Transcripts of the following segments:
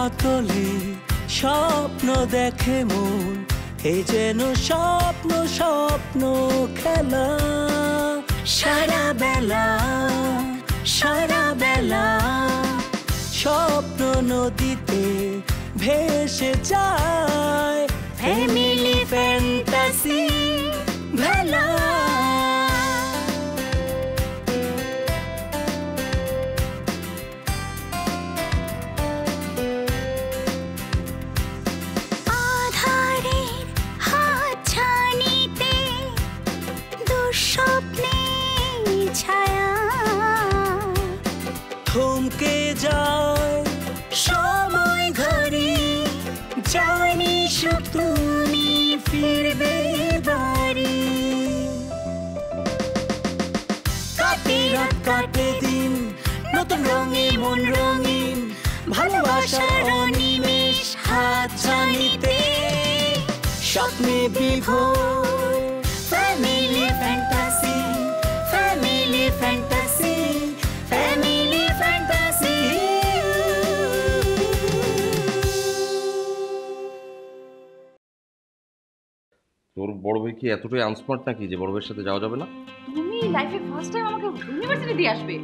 মাতলে স্বপ্ন দেখে মন, এ যেন স্বপ্ন স্বপ্ন খেলা। সারা বেলা সারা বেলা স্বপ্ন নদীতে ভেসে যায়, ফ্যামিলি ফ্যান্টাসি ভেলা। থমকে যায় সময় ঘড়ি, জানি সুখ তুমি ফিরবে বাড়ি। কাটে রাত কাটে দিন, নতুন রঙে মন রঙিন, ভালোবাসার অনিমেষ হাত ছানিতে স্বপ্নে বিভোর। Family fantasy, family fantasy, family fantasy. তোর বড় ভাই কি এতটাই আনস্মার্ট নাকি যে বড় ভাইয়ের সাথে যাওয়া যাবে না? তুমি লাইফে ফার্স্ট টাইম আমাকে ইউনিভার্সিটি দিয়ে আসবে,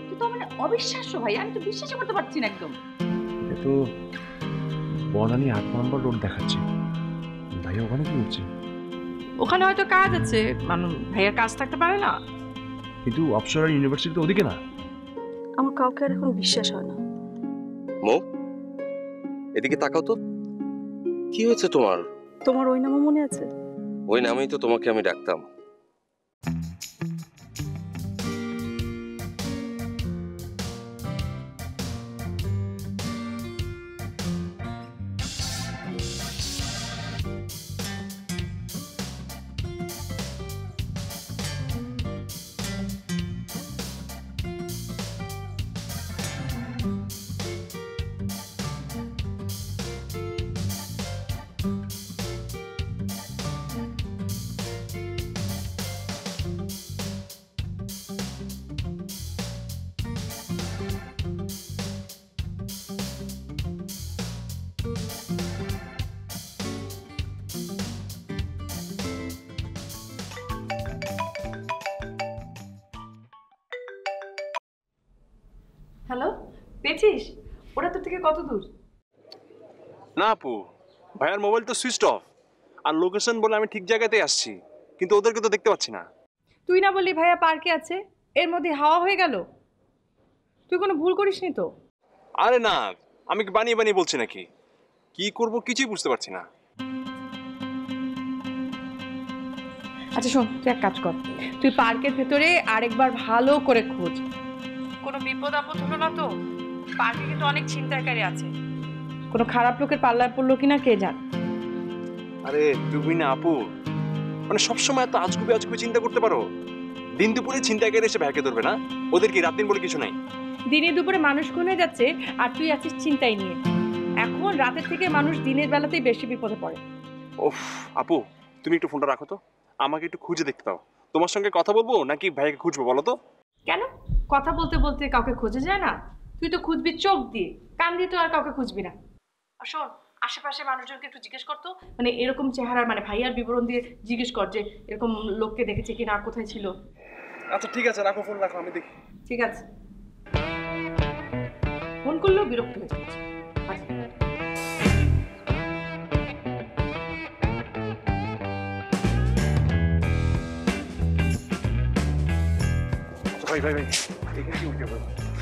তুই তো মানে অবিশ্বাস্য ভাই, আমি তো বিশ্বাসই করতে পারছি না একদম। এ তো বনানী ৮ নম্বর রোড দেখাচ্ছে। ভাইয়া ওখানে কি হচ্ছে? ওখানে হয়তো কাজ আছে, মানুষ ভাইয়ার কাজ থাকতে পারে না। কিন্তু অপসরা ইউনিভার্সিটি তো ওদিকে না। আমার কাউকে আর এখন বিশ্বাস হয় না। মো, এদিকে তাকাও তো, কি হয়েছে তোমার? তোমার ওই নামও মনে আছে? ওই নামেই তো তোমাকে আমি ডাকতাম। হ্যালো, পেয়েছিস? ওরা তোর থেকে কত দূর? না আপু, ভাইয়ার মোবাইল তো সুইচ অফ, আর লোকেশন বলে আমি ঠিক জায়গাতেই আসছি, কিন্তু ওদেরকে তো দেখতে পাচ্ছি না। তুই না বললি ভাইয়া পার্কে আছে, এর মধ্যে হাওয়া হয়ে গেল? তুই কোনো ভুল করিসনি তো? আরে না, আমি কি বানিয়ে বানিয়ে বলছি নাকি? কি করব কিছুই বুঝতে পারছি না। আচ্ছা শোন, তুই এক কাজ কর, তুই পার্কের ভেতরে আরেকবার ভালো করে খোঁজ। কোনো বিপদ আপদ হলো না তো? পার্কে কিন্তু অনেক ছিনতাইকারী আছে, কোনো খারাপ লোকের পাল্লায় পড়লো কিনা কে জান। আরে তুমি না আপু, মানে সবসময় এত আজগুবি আজগুবি চিন্তা করতে পারো? দিন দুপুরে ছিনতাইকারী এসে ভ্যাকে ধরবে না? ওদের কি রাত দিন বলে কিছু নাই? দিনে দুপুরে মানুষ খুন হয়ে যাচ্ছে আর তুই আছিস চিন্তাই নিয়ে। এখন রাতের থেকে মানুষ দিনের বেলাতেই বেশি বিপদে পড়ে। ওফ আপু, তুমি একটু ফোনটা রাখো তো, আমাকে একটু খুঁজে দেখতে দাও। তোমার সঙ্গে কথা বলবো নাকি ভাইকে খুঁজবো বলো তো? কেন কথা বলতে বলতে কাউকে খোঁজা যায় না? তুই তো খুঁজবি চোখ দিয়ে, কান দিয়ে তো আর কাউকে খুঁজবি না। আর শোন, আশেপাশে মানুষজনকে একটু জিজ্ঞেস করতো, মানে এরকম চেহারার, মানে ভাইয়ার বিবরণ দিয়ে জিজ্ঞেস কর যে এরকম লোককে দেখেছে কিনা, আর কোথায় ছিল। আচ্ছা ঠিক আছে, রাখো ফোন, রাখো, আমি দেখি। ঠিক আছে। ফোন করলেও বিরক্ত হয়ে যাচ্ছে। ভাই ভাই ভাই, এখানে কি উঠে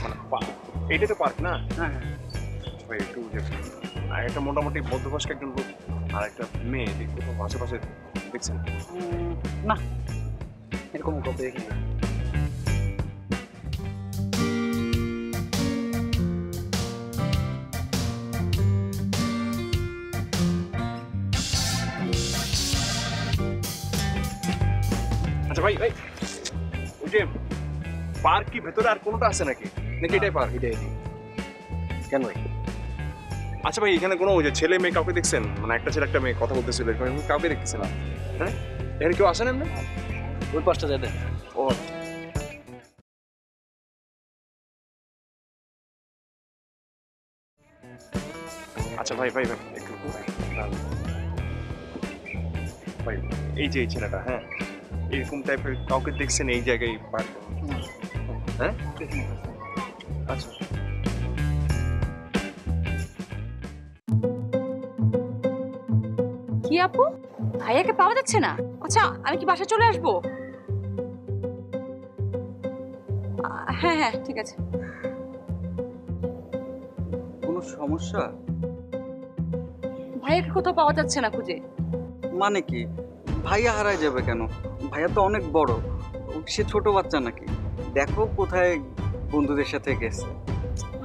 মানে এইটা তো পার্ক না? হ্যাঁ হ্যাঁ ভাই, একটু উঠে আর একটা মোটামুটি মধ্যবয়স্ক একজন লোক আর একটা মেয়ে দেখতে তো আশেপাশে দেখছেন না? এরকম কত দেখি। আচ্ছা ভাই ভাই, ওই যে পার্ক কি ভেতরে আর কোনোটা আছে নাকি, নাকি এটাই পার্ক? এটাই। কেন ভাই? আচ্ছা ভাই, এখানে কোনো ওই যে ছেলে মেয়ে কাউকে দেখছেন? মানে একটা ছেলে একটা মেয়ে কথা বলতেছিল, এরকম কাউকে দেখতেছে না? হ্যাঁ, এখানে কেউ আসেন না? ওই পাশটা যেতে। ও আচ্ছা ভাই ভাই ভাই একটু দাঁড়ান। ভাই এই যে এই ছেলেটা, হ্যাঁ, এরকম টাইপের কাউকে দেখছেন এই জায়গায় পার্ক? হ্যাঁ, আচ্ছা। কি আপু, ভাইয়াকে পাওয়া যাচ্ছে না? আচ্ছা আমি কি বাসায় চলে আসবো? হ্যাঁ হ্যাঁ ঠিক আছে। কোনো সমস্যা? ভাইয়াকে কোথাও পাওয়া যাচ্ছে না খুঁজে। মানে কি, ভাইয়া হারায় যাবে কেন? ভাইয়া তো অনেক বড়, সে ছোট বাচ্চা নাকি? দেখো কোথায় বন্ধুদের সাথে গেছে।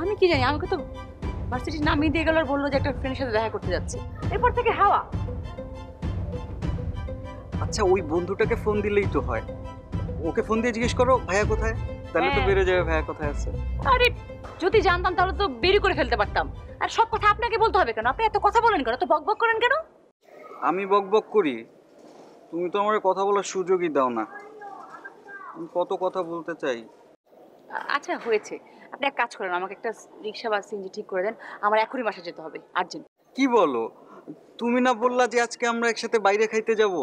আমি কি জানি, আমাকে তো ভার্সিটির নামিয়ে দিয়ে গেল আর বললো যে একটা ফ্রেন্ডের সাথে দেখা করতে যাচ্ছে। এরপর থেকে হাওয়া। আচ্ছা ওই বন্ধুটাকে ফোন দিলেই তো হয়, ওকে ফোন দিয়ে জিজ্ঞেস করো ভাইয়া কোথায়, তাহলে তো বেড়ে যাবে ভাইয়া কোথায় আছে। আরে যদি জানতাম তাহলে তো বেরি করে ফেলতে পারতাম। আর সব কথা আপনাকে বলতে হবে কেন? আপনি এত কথা বলেন কেন, এত বকবক করেন কেন? আমি বকবক করি? তুমি তো আমার কথা বলার সুযোগই দাও না। আমি কত কথা বলতে চাই। আচ্ছা হয়েছে, আপনি এক কাজ করেন, আমাকে একটা রিক্সা বা সিএনজি ঠিক করে দেন, আমার এখনই বাসা যেতে হবে আর্জেন্ট। কি বলো, তুমি না বললা যে আজকে আমরা একসাথে বাইরে খাইতে যাব?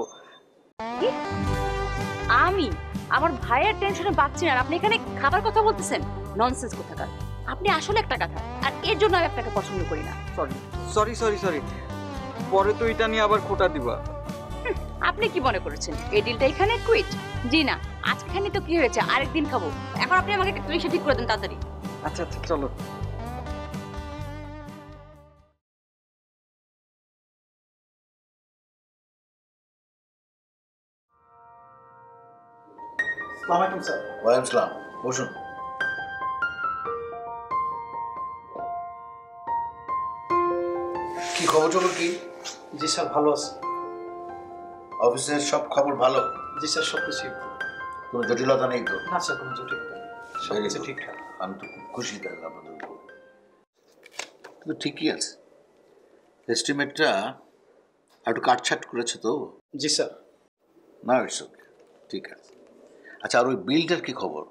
আমি আমার ভাইয়ের টেনশনে বাঁচছি না, আর আপনি এখানে খাবার কথা বলতেছেন? ননসেন্স কোথাকার। আপনি আসলে একটা কথা, আর এর জন্য আমি আপনাকে পছন্দ করি না। সরি সরি সরি সরি, পরে তো এটা নিয়ে আবার খোটা দিবা। আপনি কি মনে করেছেন এই ডিলটা এখানে কুইট? জি না, আজকেখানে তো কি হয়েছে, আরেকদিন খাবো। এখন আপনি আমাকে একটা রিক্সা ঠিক করে দেন তাড়াতাড়ি। আচ্ছা আচ্ছা চলো। আসসালামু স্যার। ওয়ালাইকুম আসসালাম, বসুন। কি খবর চলো কি? জি স্যার ভালো আছি। অফিসের সব খবর ভালো? জি স্যার সব কিছু। কোনো জটিলতা নেই তো? না স্যার কোনো জটিলতা নেই, সব কিছু ঠিকঠাক। আমি তো খুব খুশি তাহলে আপনাদের উপর। কিন্তু ঠিকই আছে, এস্টিমেটটা একটু কাটছাট করেছে তো? জি স্যার। না ইটস ওকে, ঠিক আছে। আচ্ছা আর ওই বিলটার কি খবর?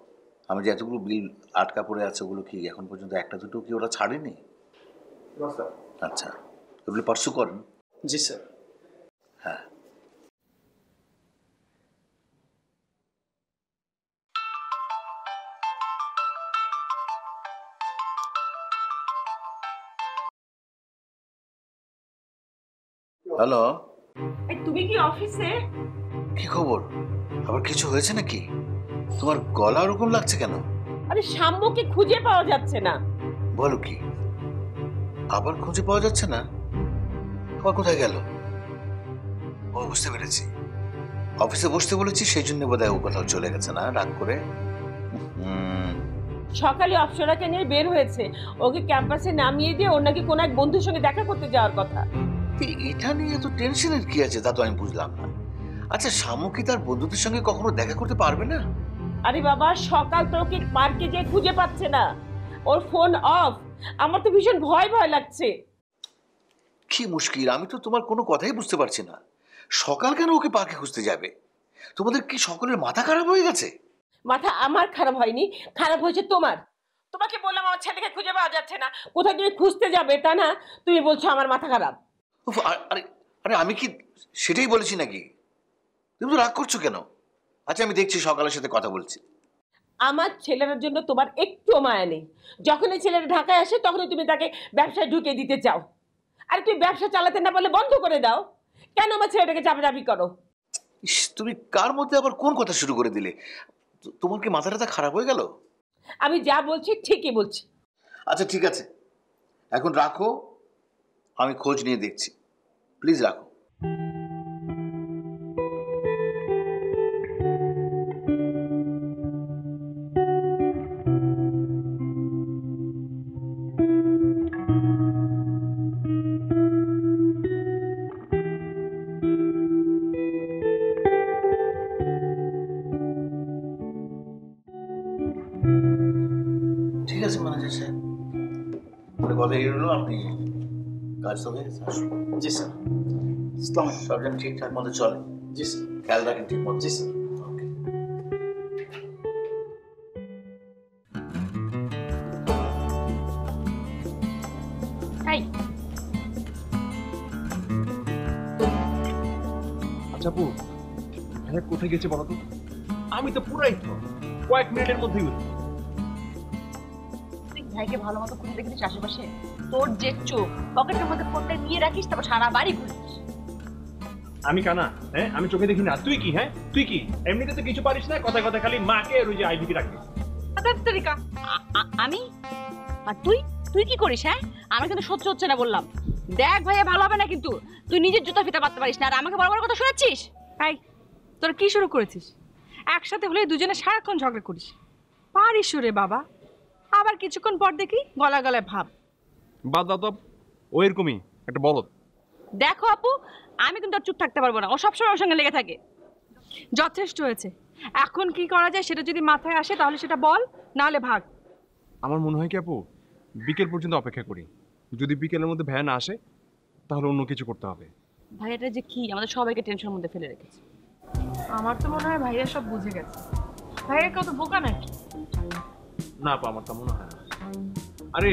আমি যে এতগুলো বিল আটকা পড়ে আছে ওগুলো কি এখন পর্যন্ত একটা দুটো কি ওরা ছাড়েনি? না স্যার। আচ্ছা ওগুলো পার্সু করেন? জি স্যার। হ্যাঁ হ্যালো, তুমি কি অফিসে? কি খবর? আবার কিছু হয়েছে নাকি? তোমার গলা ওরকম লাগছে কেন? আরে শাম্যকে খুঁজে পাওয়া যাচ্ছে না। বলো কি, আবার খুঁজে পাওয়া যাচ্ছে না? আবার কোথায় গেল? ও বুঝতে পেরেছি, অফিসে বসতে বলেছি সেই জন্য বোধহয় ও কোথাও চলে গেছে, না রাগ করে? সকালে অপসরাকে নিয়ে বের হয়েছে, ওকে ক্যাম্পাসে নামিয়ে দিয়ে ওর নাকি কোনো এক বন্ধুর সঙ্গে দেখা করতে যাওয়ার কথা। এটা নিয়ে এত টেনশনের কি আছে তা তো আমি বুঝলাম না। আচ্ছা শামু কি তার বন্ধুদের সঙ্গে কখনো দেখা করতে পারবে না? আরে বাবা, সকাল তো ওকে পার্কে যেয়ে খুঁজে পাচ্ছে না, ওর ফোন অফ। আমার তো ভীষণ ভয় ভয় লাগছে। কি মুশকিল, আমি তো তোমার কোনো কথাই বুঝতে পারছি না। সকাল কেন ওকে পার্কে খুঁজতে যাবে? তোমাদের কি সকলের মাথা খারাপ হয়ে গেছে? মাথা আমার খারাপ হয়নি, খারাপ হয়েছে তোমার। তোমাকে বললাম আমার ছেলেকে খুঁজে পাওয়া যাচ্ছে না, কোথায় তুমি খুঁজতে যাবে তা না, তুমি বলছো আমার মাথা খারাপ। আরে আরে আমি কি সেটাই বলেছি নাকি? তুমি তো রাগ করছো কেন? আচ্ছা আমি দেখছি, সকালের সাথে কথা বলছি। আমার ছেলের জন্য তোমার একটু মায়া নেই। যখনই ছেলেটা ঢাকায় আসে তখনই তুমি তাকে ব্যবসায় ঢুকিয়ে দিতে চাও। আর তুমি ব্যবসা চালাতে না বলে বন্ধ করে দাও। কেন আমার ছেলেটাকে চাপাচাপি করো? তুমি কার মধ্যে আবার কোন কথা শুরু করে দিলে? তোমার কি মাথাটা খারাপ হয়ে গেল? আমি যা বলছি ঠিকই বলছি। আচ্ছা ঠিক আছে, এখন রাখো, আমি খোঁজ নিয়ে দেখছি। প্লিজ রাখো। ঠিক আছে ম্যানেজার সাহেব, বলে কথা এই হলো, আপনি কাজ তো হয়ে গেছে, আসুন। জি স্যার। সব যেন ঠিকঠাক মতো চলে। জি স্যার। খেয়াল রাখেন ঠিক মতো। জি স্যার। ওকে। এই আচ্ছা আপু, ভাইয়া কোথায় গেছে বলো তো? আমি তো পুরাই তো কয়েক মিনিটের মধ্যেই উঠি। তুই ভাইকে ভালো মতো খুঁজে দেখেছিস আশেপাশে? তোর যে চোখ, পকেটের মধ্যে ফোনটা নিয়ে রাখিস, তারপর সারা বাড়ি ঘুরিস। আমি কানা? হ্যাঁ, আমি চোখে দেখি না। তুই কি? হ্যাঁ তুই কি? এমনিতে তো কিছু পারিস না, কথায় কথায় খালি মাকে আর ওই যে আইডিকে রাখিস। আমি? আর তুই তুই কি করিস? হ্যাঁ, আমার কিন্তু সহ্য হচ্ছে না বললাম। দেখ ভাইয়া, ভালো হবে না কিন্তু। তুই নিজের জুতা ফিতা পাততে পারিস না, আর আমাকে বড় বড় কথা শোনাচ্ছিস। এই তোরা কি শুরু করেছিস? একসাথে হলে দুজনে সারাক্ষণ ঝগড়া করিস। পারিস রে বাবা, আবার কিছুক্ষণ পর দেখি গলা গলায় ভাব। বাদ দাও তো, ও এরকমই একটা বলদ। দেখো আপু, আমি কিন্তু আর চুপ থাকতে পারবো না। ও সবসময় ওর সঙ্গে লেগে থাকে। যথেষ্ট হয়েছে। এখন কি করা যায় সেটা যদি মাথায় আসে তাহলে সেটা বল, নাহলে ভাগ। আমার মনে হয় কি আপু, বিকেল পর্যন্ত অপেক্ষা করি। যদি বিকেলের মধ্যে ভ্যান আসে তাহলে অন্য কিছু করতে হবে। ভাইয়াটা যে কি আমাদের সবাইকে টেনশনের মধ্যে ফেলে রেখেছে। আমার তো মনে হয় ভাইয়া সব বুঝে গেছে। ভাইয়া কত বোকা নাকি? না আপা, আমার তা মনে হয় না। আরে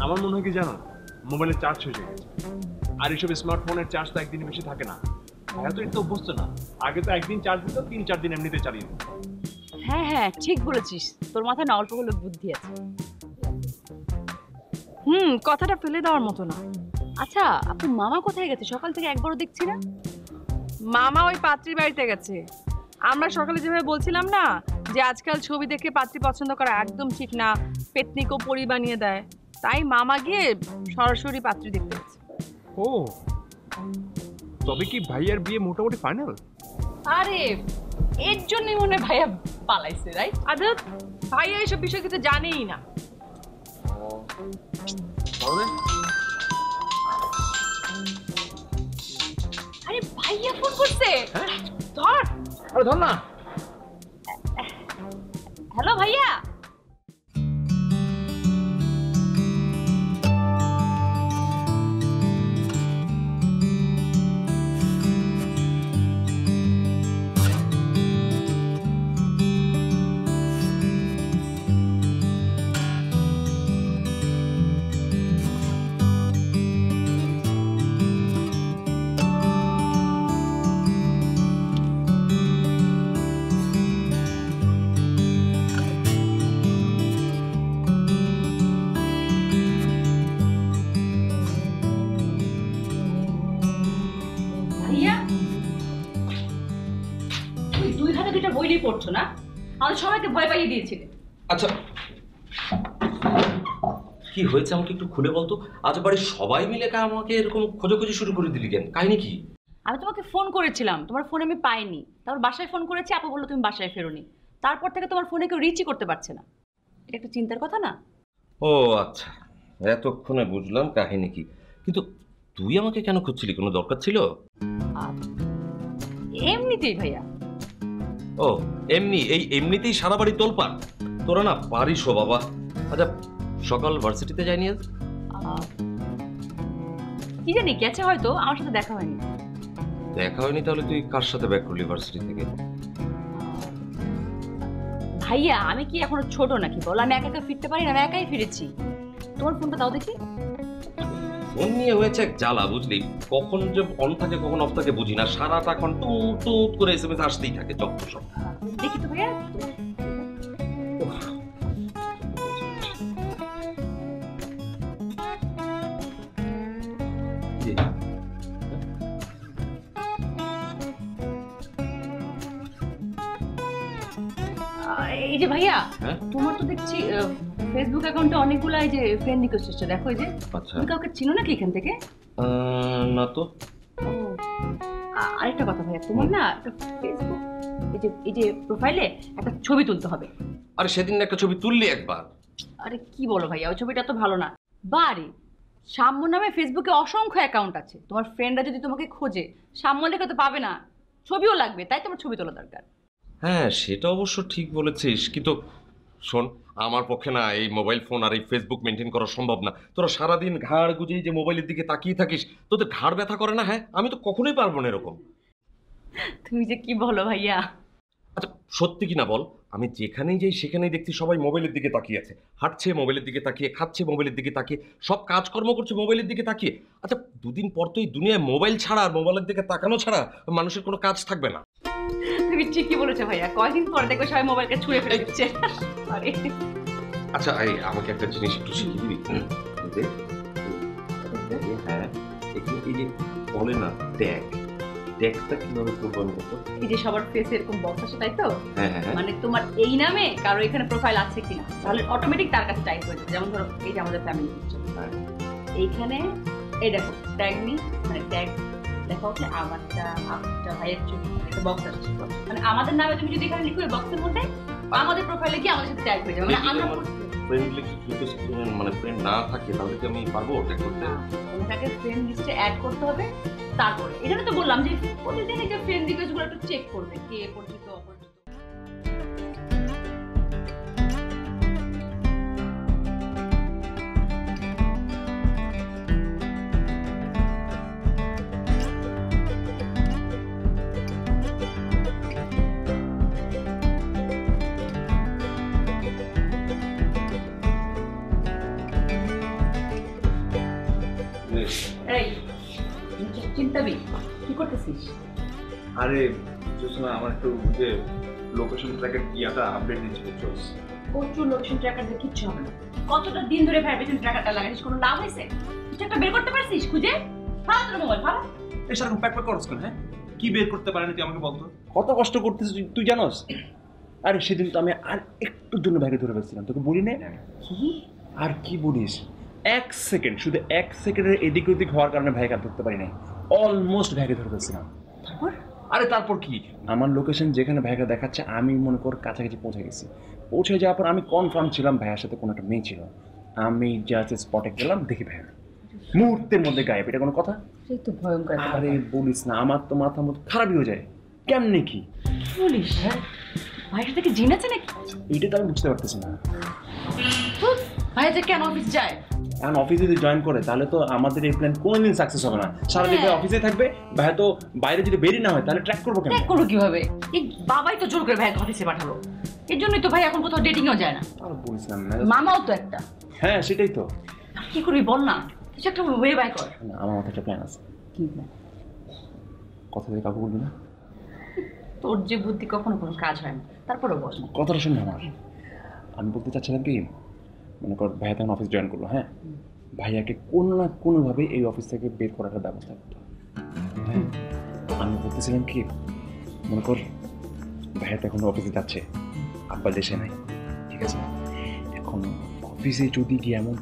আমার মনে হয় কি জানো, মোবাইলের চার্জ হয়ে গেছে। আর এইসব স্মার্টফোনের চার্জ তো একদিন বেশি থাকে না। ভাইয়া তো এটা অভ্যস্ত না। আগে তো একদিন চার্জ দিত, 3-4 দিন এমনিতে চালিয়ে দিত। হ্যাঁ হ্যাঁ, ঠিক বলেছিস। তোর মাথায় না অল্প হলেও বুদ্ধি আছে। কথাটা ফেলে দেওয়ার মতো না। আচ্ছা আপু, মামা কোথায় গেছে? সকাল থেকে একবারও দেখছি না। মামা ওই পাত্রীর বাড়িতে গেছে। আমরা সকালে যেভাবে বলছিলাম না যে আজকাল ছবি দেখে পাত্রী পছন্দ করা একদম ঠিক না, পেতনিকও পরি বানিয়ে দেয়, তাই মামা গিয়ে সরাসরি পাত্রী দেখতে গেছে। ও, তবে কি ভাইয়ার বিয়ে মোটামুটি ফাইনাল? আরে এর জন্যই মনে হয় ভাইয়া পালাইছে, রাইট? আদত ভাইয়া এইসব বিষয় কিছু জানেই না। আরে ভাইয়া ফোন করছে। ধর। আরে ধর না। হ্যালো ভাইয়া। বইলেই পড়ছো না? আমাদের সবাইকে ভয় পাইয়ে দিয়েছিলে। আচ্ছা কি হয়েছে আমাকে একটু খুলে বলতো। আজ বাড়ির সবাই মিলে আমাকে এরকম খোঁজাখুঁজি শুরু করে দিলি কেন? কাহিনী কি? আমি তোমাকে ফোন করেছিলাম, তোমার ফোন আমি পাইনি। তারপর বাসায় ফোন করেছি, আপু বললো তুমি বাসায় ফেরোনি। তারপর থেকে তোমার ফোনে কেউ রিচই করতে পারছে না। এটা একটা চিন্তার কথা না? ও আচ্ছা, এতক্ষণে বুঝলাম কাহিনী কি। কিন্তু তুই আমাকে কেন খুঁজছিলি? কোনো দরকার ছিল? এমনিতেই ভাইয়া। ও এমনি? এই এমনিতেই সারা বাড়ি তোলপাড়? তোরা না পারিস ও বাবা। আচ্ছা সকাল ভার্সিটিতে যায়নি আজ? কি জানি গেছে হয়তো, আমার সাথে দেখা হয়নি। দেখা হয়নি? তাহলে তুই কার সাথে ব্যাক করলি ভার্সিটি থেকে? ভাইয়া আমি কি এখনো ছোট নাকি বল? আমি একা একা ফিরতে পারি না, আমি একাই ফিরেছি। তোমার ফোনটা দাও দেখি। ফোন নিয়ে হয়েছে এক জ্বালা, বুঝলি? কখন যে অন থাকে কখন অফ থাকে বুঝি না। সারাটা এখন টুট টুট করে এসএমএস আসতেই থাকে যত সব। দেখি তো ভাইয়া। এই যে ভাইয়া, তোমার তো দেখছি ফেসবুক অ্যাকাউন্টে অনেকগুলো এই যে ফ্রেন্ড রিকোয়েস্ট এসেছে, দেখো এই যে। আচ্ছা, তুমি কাউকে চিনো নাকি এখান থেকে? না তো। আরেকটা কথা ভাইয়া, তোমার না একটা ফেসবুক এই যে প্রোফাইলে একটা ছবি তুলতে হবে। আরে সেদিন একটা ছবি তুললি একবার। আরে কি বলো ভাইয়া, ওই ছবিটা তো ভালো না। বারে সাম্য নামে ফেসবুকে অসংখ্য অ্যাকাউন্ট আছে। তোমার ফ্রেন্ডরা যদি তোমাকে খোঁজে, সাম্য লেখা তো পাবে না, ছবিও লাগবে, তাই তোমার ছবি তোলা দরকার। হ্যাঁ সেটা অবশ্য ঠিক বলেছিস, কিন্তু শোন আমার পক্ষে না এই মোবাইল ফোন আর এই ফেসবুক মেনটেন করা সম্ভব না। তোরা সারাদিন ঘাড় গুজেই যে মোবাইলের দিকে তাকিয়ে থাকিস, তোদের ঘাড় ব্যথা করে না? হ্যাঁ আমি তো কখনোই পারবো না এরকম। তুমি যে কি বলো ভাইয়া। আচ্ছা সত্যি কি না বল, আমি যেখানেই যাই সেখানেই দেখছি সবাই মোবাইলের দিকে তাকিয়ে আছে, হাঁটছে মোবাইলের দিকে তাকিয়ে, খাচ্ছে মোবাইলের দিকে তাকিয়ে, সব কাজকর্ম করছে মোবাইলের দিকে তাকিয়ে। আচ্ছা, দুদিন পর তো এই দুনিয়ায় মোবাইল ছাড়া আর মোবাইলের দিকে তাকানো ছাড়া মানুষের কোনো কাজ থাকবে না। তুমি ঠিকই বলেছো ভাইয়া, কয়দিন পর দেখো সবাই মোবাইলকে ছুঁড়ে ফেলে দিচ্ছে। আচ্ছা, এই আমাকে একটা জিনিস একটু শিখিয়ে দিবি? হ্যাঁ, এখানে এই যে বলে না ট্যাগ, ট্যাগটা কিভাবে করবো আমি বলতো? এই যে সবার ফেসে এরকম বক্স আছে, তাই তো? হ্যাঁ হ্যাঁ। মানে তোমার এই নামে কারো এখানে প্রোফাইল আছে কিনা, তাহলে অটোমেটিক তার কাছে টাইপ হয়ে যাবে। যেমন ধরো এই যে আমাদের ফ্যামিলি পিকচার, এইখানে এই দেখো ট্যাগ মি, মানে ট্যাগ লেখা হচ্ছে আমারটা, আপনারটা, ভাইয়ের ছবি, একটা বক্স আছে। মানে আমাদের নামে তুমি যদি এখানে লিখো এই বক্সের মধ্যে, আমাদের প্রোফাইলে গিয়ে আমাদের সাথে ট্যাগ হয়ে যাবে। মানে আমরা মানে ফ্রেন্ড না থাকে তাহলে কি আমি পারবো ট্যাগ করতে? তোমাকে ফ্রেন্ড লিস্টে অ্যাড করতে হবে। তারপরে এখানে তো বললাম যে প্রতিদিন এই যে ফ্রেন্ড রিকোয়েস্টগুলো একটু চেক করবে, কে পরিচিত অপরিচিত। এই চিন্তাবি কি করতেছিস? আরে জোসনা, আমার একটু যে লোকেশন ট্র্যাকের ইয়াটা আপডেট দিচ্ছি বুঝছস? প্রচুর লোকেশন ট্র্যাকার দিয়ে কিচ্ছু হবে না। কতটা দিন ধরে ভাইব্রেশন ট্র্যাকারটা লাগাইছিস, কোনো লাভ হয়েছে? কিছু একটা বের করতে পারছিস খুঁজে? ফালা তোর মোবাইল ফালা। এই সারকম প্যাক প্যাক করছ কেন? হ্যাঁ, কি বের করতে পারেনি তুই আমাকে বলতো? কত কষ্ট করতেছিস তুই জানোস? আরে সেদিন তো আমি আর একটুর জন্য ব্যাগে ধরে ফেলছিলাম, তোকে বলি না? আর কি বলিস, 1 সেকেন্ড, শুধু 1 সেকেন্ডের এদিক ওদিক হওয়ার কারণে ভাইকে আর ধরতে পারি নাই, অলমোস্ট ব্যাগে ধরে ফেলছিলাম। তারপর? আরে তারপর কি, আমার লোকেশন যেখানে ভাইকে দেখাচ্ছে আমি মনে কর কাছাকাছি পৌঁছে গেছি। পৌঁছে যাওয়ার পর আমি কনফার্ম ছিলাম ভাইয়ের সাথে কোনো একটা মেয়ে ছিল। আমি জাস্ট স্পটে গেলাম, দেখি ভাইয়া মুহূর্তের মধ্যে গায়েব। এটা কোনো কথা? সেই তো ভয়ঙ্কর। আরে বলিস না, আমার তো মাথা মতো খারাপই হয়ে যায়। কেমনে কি বলিস? হ্যাঁ, ভাইয়ের থেকে জিন আছে নাকি? এইটা তো আমি বুঝতে পারতেছি না। ভাইয়া যে কেন অফিস যায়? এখন অফিসে যদি জয়েন করে তাহলে তো আমাদের এই প্ল্যান কোনোদিন সাকসেস হবে না। সারাদিন ভাই অফিসে থাকবে, ভাইয়া তো বাইরে যদি বেরিয়ে না হয় তাহলে ট্র্যাক করবো কেন? ট্র্যাক করবো কিভাবে? এই বাবাই তো জোর করে ভাইয়াকে অফিসে পাঠালো। এর জন্যই তো ভাই এখন কোথাও ডেটিংও যায় না। আর বলিস না। মামাও তো একটা। হ্যাঁ সেটাই তো। কি করবি বল না, কিছু একটা ওয়ে বাই কর। না, আমার মাথায় একটা প্ল্যান আছে। কি প্ল্যান? কথা দিয়ে কাউকে বলবি না। তোর যে বুদ্ধি কখনো কোনো কাজ হয় না, তারপরেও বল না। কথাটা শুনে আমার, আমি বলতে চাচ্ছিলাম কি, মনে কর ভাইয়া তখন অফিস জয়েন করলো, হ্যাঁ, ভাইয়াকে কোনো না কোনোভাবে এই অফিস থেকে বের করার ব্যবস্থা করতে হবে। হ্যাঁ, আমি বলতেছিলাম কি, মনে কর ভাইয়া তো এখন অফিসে যাচ্ছে, আব্বা দেশে নাই, ঠিক আছে? এখন অফিসে যদি গিয়ে এমন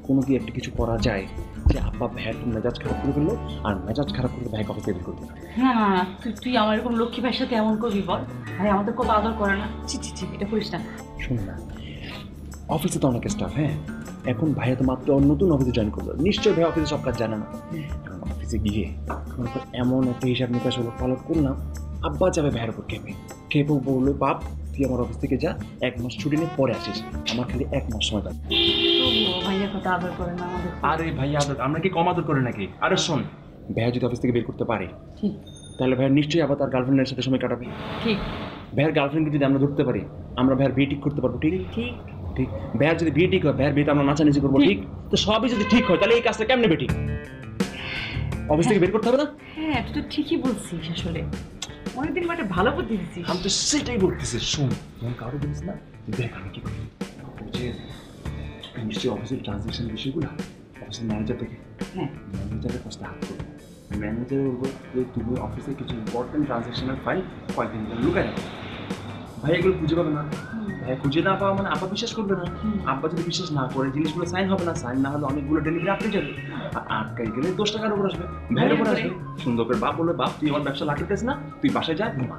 কোনো কি একটা কিছু করা যায় যে আব্বা ভাইয়ার মেজাজ খারাপ করে ফেললো, আর মেজাজ খারাপ করে ভাইকে অফিসে বের করতে পারে। না না না, তুই আমার এরকম লক্ষ্মী ভাইয়ের সাথে এমন করবি বল? ভাই আমাদের কত আদর করে না। ছি ছি ছি, এটা করিস না। শুন না, অফিসে তো অনেক স্টাফ, হ্যাঁ, এখন ভাইয়া তো মাত্র নতুন অফিসে জয়েন করলো, নিশ্চয়ই ভাই অফিসে সব কাজ জানে না। এখন অফিসে গিয়ে এমন একটা হিসাব নিকাশ হলো ফলো করলাম, আব্বা যাবে ভাইয়ের উপর খেপে বললো, বাপ তুই আমার অফিস থেকে যা, 1 মাস ছুটি নিয়ে পরে আসিস, আমার খালি 1 মাস সময় পাবে। ভাইয়া কত আদর করে না আমাদের। আরে ভাইয়া আদর, আমরা কি কম আদর করে নাকি? আরে শোন, ভাইয়া যদি অফিস থেকে বের করতে পারে, ঠিক, তাহলে ভাইয়া নিশ্চয়ই আবার তার গার্লফ্রেন্ডের সাথে সময় কাটাবে। ঠিক, ভাইয়ার গার্লফ্রেন্ডকে যদি আমরা ধরতে পারি, আমরা ভাইয়ার বিয়ে ঠিক করতে পারবো। ঠিক ঠিক ঠিক, ভাইয়ার যদি বিয়ে ঠিক হয়, ভাইয়ার বিয়েতে আমরা নাচানাচি করবো। ঠিক, তো সবই যদি ঠিক হয় তাহলে এই কাজটা কেমনে বেঠিক? অফিস থেকে বের করতে হবে না? হ্যাঁ, তুই তো ঠিকই বলছিস। আসলে অনেকদিন একটা ভালো বুদ্ধি দিচ্ছিস। আমি তো সেটাই বলতেছি। শোন, যখন কারো বলিস না, দেখ আমি কি করি, যে নিশ্চয়ই অফিসের ট্রানজ্যাকশন বিষয়গুলো অফিসের ম্যানেজার থেকে, হ্যাঁ, ম্যানেজারের কাছে হাত করবো। ম্যানেজার বলবো যে তুমি অফিসে কিছু ইম্পর্টেন্ট ট্রানজ্যাকশনের ফাইল কয়েকদিন লুকায় রাখো, ভাই এগুলো খুঁজে পাবে না। ভাই খুঁজে না পাওয়া মানে আব্বা বিশ্বাস করবে না। আব্বা যদি বিশ্বাস না করে, জিনিসগুলো সাইন হবে না, সাইন না হলে অনেকগুলো ডেলিভারি আটকে যাবে, আর আটকাই গেলে 10 টাকার উপর আসবে, ভাইয়ের উপর আসবে। সুন্দর করে বাপ বলবে, বাপ তুই আমার ব্যবসা লাগাইতেছ না, তুই বাসায় যা ঘুমা।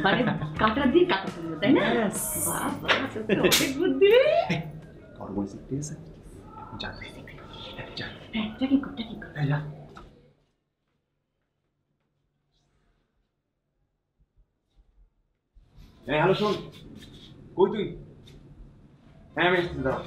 মানে কাটা দিয়ে কাটা করবে, তাই না? অনেক বুদ্ধি রে। আর বলছি ঠিক আছে, যা যা, হ্যাঁ, ট্র্যাকিং কর, যা। হ্যালো শোন, কই তুই? হ্যাঁ আমি আসছি, দাঁড়া।